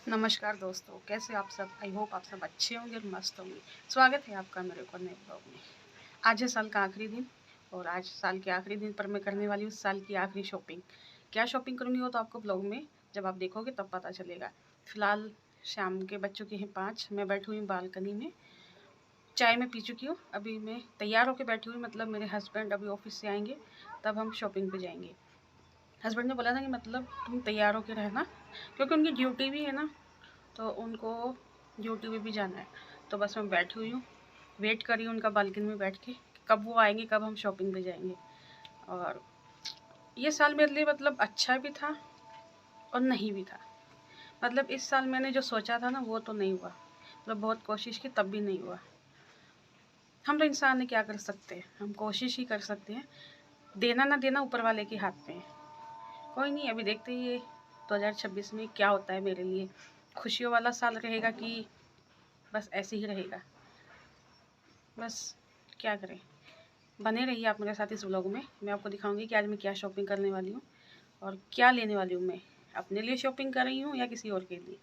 नमस्कार दोस्तों, कैसे आप सब। आई होप आप सब अच्छे होंगे और मस्त होंगे। स्वागत है आपका मेरे को नए ब्लॉग में। आज है साल का आखिरी दिन और आज साल के आखिरी दिन पर मैं करने वाली हूँ साल की आखिरी शॉपिंग। क्या शॉपिंग करूँगी वो तो आपको ब्लॉग में जब आप देखोगे तब पता चलेगा। फ़िलहाल शाम के बज चुके हैं 5। मैं बैठी हुई बालकनी में, चाय मैं पी चुकी हूँ। अभी मैं तैयार होकर बैठी हुई, मतलब मेरे हस्बैंड अभी ऑफिस से आएंगे तब हम शॉपिंग पर जाएंगे। हस्बैंड ने बोला था कि मतलब तुम तैयार होकर रहना, क्योंकि उनकी ड्यूटी भी है ना, तो उनको ड्यूटी पे भी जाना है। तो बस मैं बैठी हुई हूँ, वेट कर रही हूँ उनका बालकनी में बैठ के, कब वो आएंगे, कब हम शॉपिंग पे जाएंगे। और ये साल मेरे लिए मतलब अच्छा भी था और नहीं भी था। मतलब इस साल मैंने जो सोचा था ना वो तो नहीं हुआ, मतलब बहुत कोशिश की तब भी नहीं हुआ। हम तो इंसान ने क्या कर सकते हैं, हम कोशिश ही कर सकते हैं। देना ना देना ऊपर वाले के हाथ में है। कोई नहीं, अभी देखते ही 2026 में क्या होता है मेरे लिए। खुशियों वाला साल रहेगा कि बस ऐसे ही रहेगा। बस क्या करें, बने रहिए आप मेरे साथ इस व्लॉग में। मैं आपको दिखाऊंगी कि आज मैं क्या शॉपिंग करने वाली हूँ और क्या लेने वाली हूँ। मैं अपने लिए शॉपिंग कर रही हूँ या किसी और के लिए,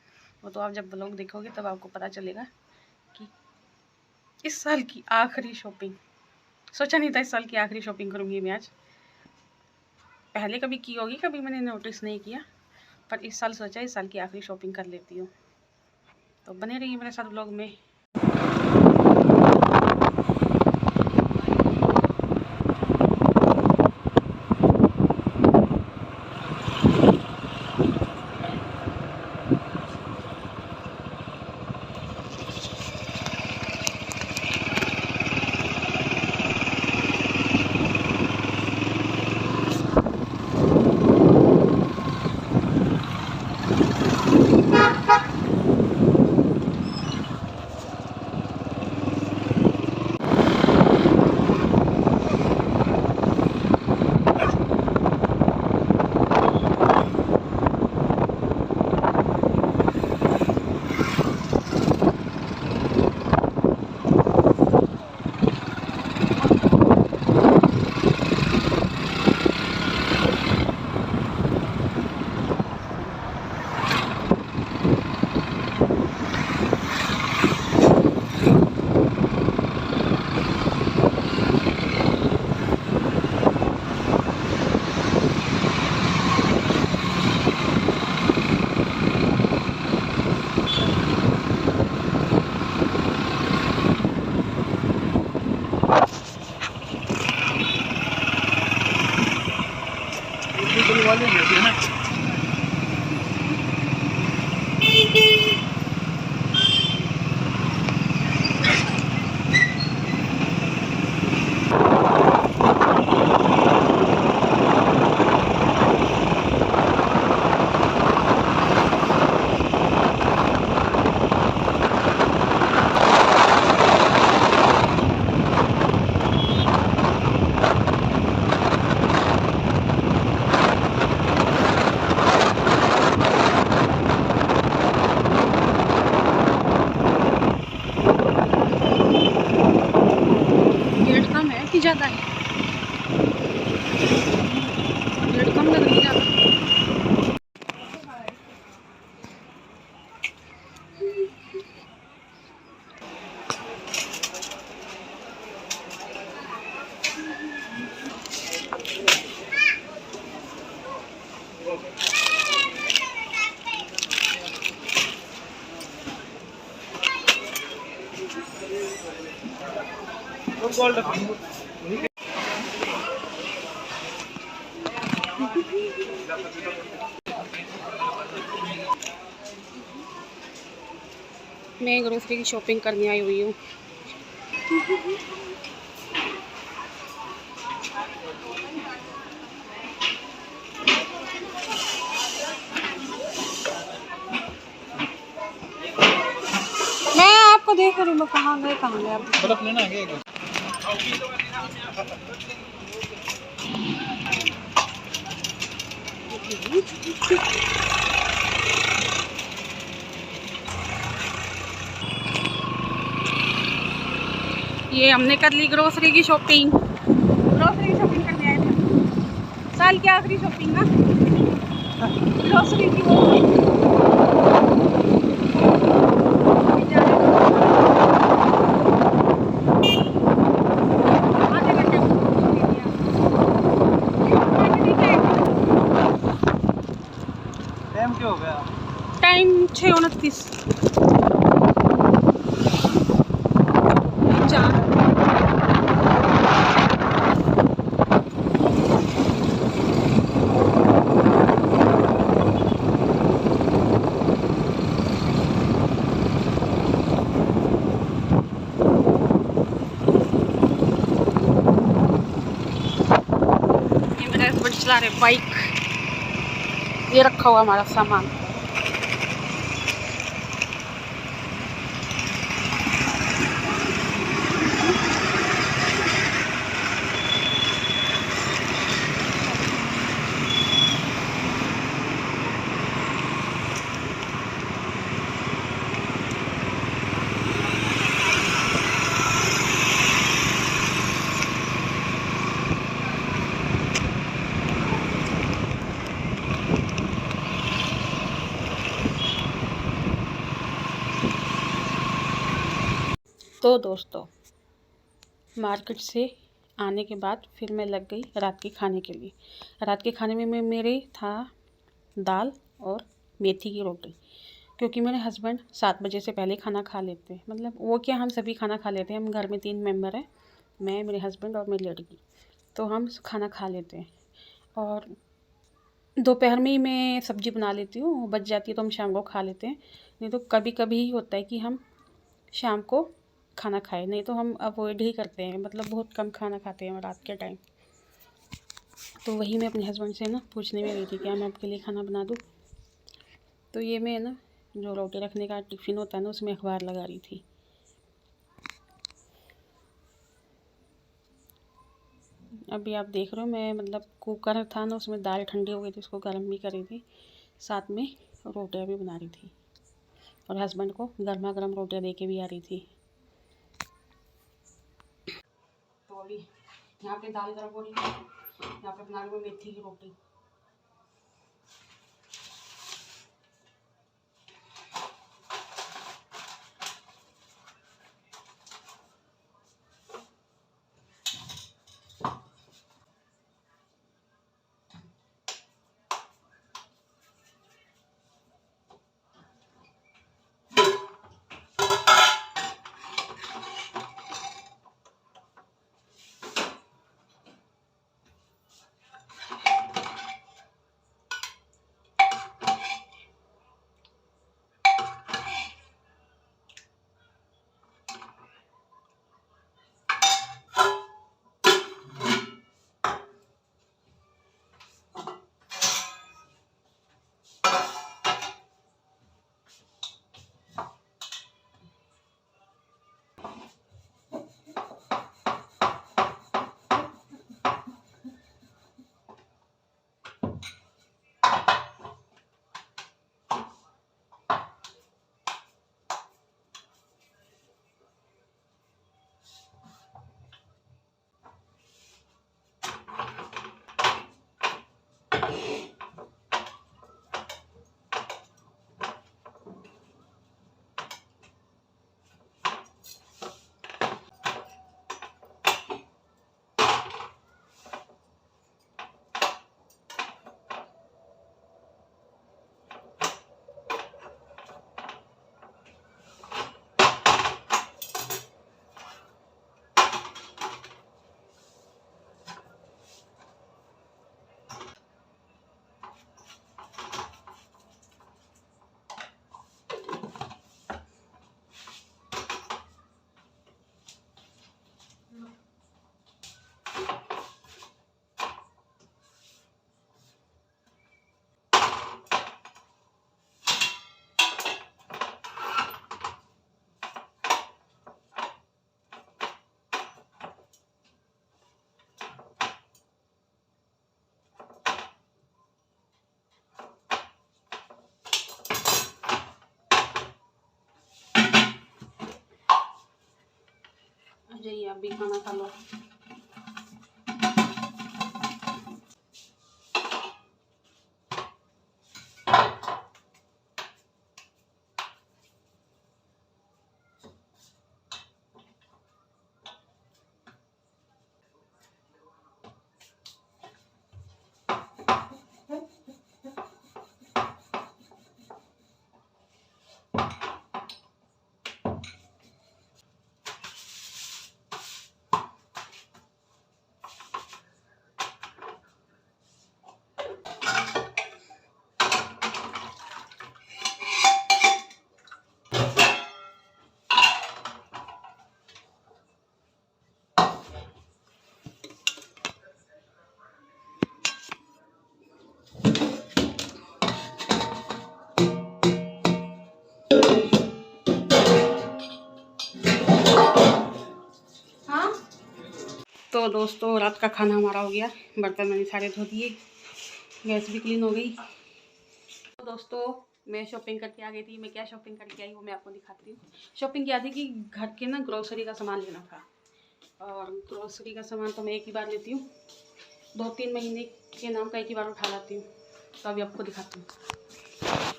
वो तो आप जब व्लॉग देखोगे तब आपको पता चलेगा। कि इस साल की आखिरी शॉपिंग, सोचा नहीं था इस साल की आखिरी शॉपिंग करूँगी मैं आज। पहले कभी की होगी, कभी मैंने नोटिस नहीं किया, पर इस साल सोचा इस साल की आखिरी शॉपिंग कर लेती हूँ। तो बने रहिए मेरे साथ व्लॉग में। ज़्यादा है, रेट कम लग रही है ज़्यादा। मैं ग्रोसरी की शॉपिंग करने आई हुई हूँ। मैं आपको देख रही हूँ, कहाँ गए आप। बर्फ लेना है ये हमने कर ली ग्रोसरी की शॉपिंग। ग्रोसरी की शॉपिंग करने आए थे, साल की आखिरी शॉपिंग ना ग्रोसरी की वो। 6:29 4। चला रहे बाइक, ये रखा हुआ हमारा सामान। तो दोस्तों, मार्केट से आने के बाद फिर मैं लग गई रात के खाने के लिए। रात के खाने में मेरे था दाल और मेथी की रोटी, क्योंकि मेरे हस्बैंड 7 बजे से पहले खाना खा लेते हैं। मतलब वो क्या, हम सभी खाना खा लेते हैं। हम घर में 3 मेंबर हैं, मैं, मेरे हस्बैंड और मेरी लड़की, तो हम खाना खा लेते हैं। और दोपहर में ही मैं सब्ज़ी बना लेती हूँ, बच जाती है तो हम शाम को खा लेते हैं। नहीं तो कभी कभी ही होता है कि हम शाम को खाना खाएं, नहीं तो हम अवॉइड ही करते हैं। मतलब बहुत कम खाना खाते हैं रात के टाइम। तो वही मैं अपने हस्बैंड से ना पूछने में गई थी, क्या मैं आपके लिए खाना बना दूँ। तो ये मैं ना जो रोटी रखने का टिफ़िन होता है ना, उसमें अखबार लगा रही थी। अभी आप देख रहे हो, मैं मतलब कुकर था ना, उसमें दाल ठंडी हो गई थी, उसको गर्म भी करी थी, साथ में रोटियां भी बना रही थी। और हस्बैंड को गर्मा गर्म रोटियां दे के भी आ रही थी। तो अभी यहाँ पे दाल गर्म हो रही है, यहाँ पे बना रही हूँ मेथी की रोटी। जाइए आप भी खाना खा लो। दोस्तों रात का खाना हमारा हो गया, बर्तन मैंने सारे धो दिए, गैस भी क्लीन हो गई। तो दोस्तों मैं शॉपिंग करके आ गई थी। मैं क्या शॉपिंग करके आई वो मैं आपको दिखाती हूँ। शॉपिंग किया थी कि घर के ना ग्रोसरी का सामान लेना था, और ग्रोसरी का सामान तो मैं एक ही बार लेती हूँ, 2-3 महीने के नाम का एक ही बार उठा लाती हूँ। तो अभी आपको दिखाती हूँ।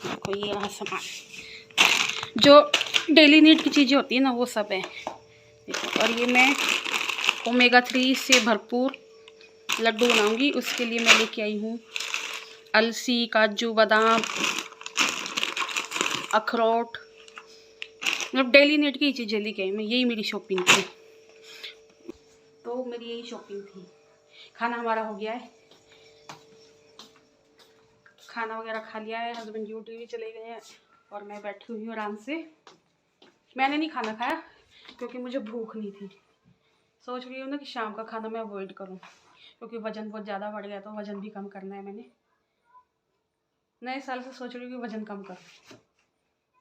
देखो ये रहा सामान, जो डेली नीड की चीज़ें होती है ना वो सब है। देखो, और ये मैं ओमेगा 3 से भरपूर लड्डू बनाऊंगी। उसके लिए मैं लेके आई हूँ अलसी, काजू, बादाम, अखरोट, मतलब डेली नीड की चीज़ें लेके आई मैं। यही मेरी शॉपिंग थी। तो मेरी यही शॉपिंग थी। खाना हमारा हो गया है, खाना वगैरह खा लिया है, हस्बैंड ड्यूटी भी चले गए हैं और मैं बैठी हुई हूँ आराम से। मैंने नहीं खाना खाया क्योंकि मुझे भूख नहीं थी। सोच रही हूँ ना कि शाम का खाना मैं अवॉइड करूँ, क्योंकि वज़न बहुत ज़्यादा बढ़ गया, तो वज़न भी कम करना है मैंने। नए साल से सोच रही हूँ कि वज़न कम करूँ,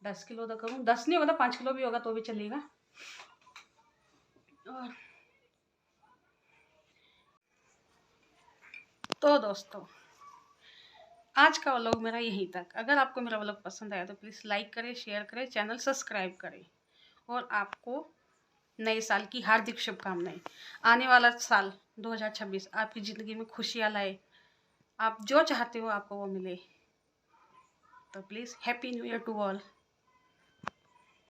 10 किलो तक करूँ। 10 नहीं होगा तो 5 किलो भी होगा तो भी चलेगा। और तो दोस्तों आज का व्लॉग मेरा यहीं तक। अगर आपको मेरा व्लॉग पसंद आया तो प्लीज़ लाइक करें, शेयर करें, चैनल सब्सक्राइब करें। और आपको नए साल की हार्दिक शुभकामनाएं। आने वाला साल 2026 आपकी ज़िंदगी में खुशियाँ लाए, आप जो चाहते हो आपको वो मिले। तो please happy new year to all.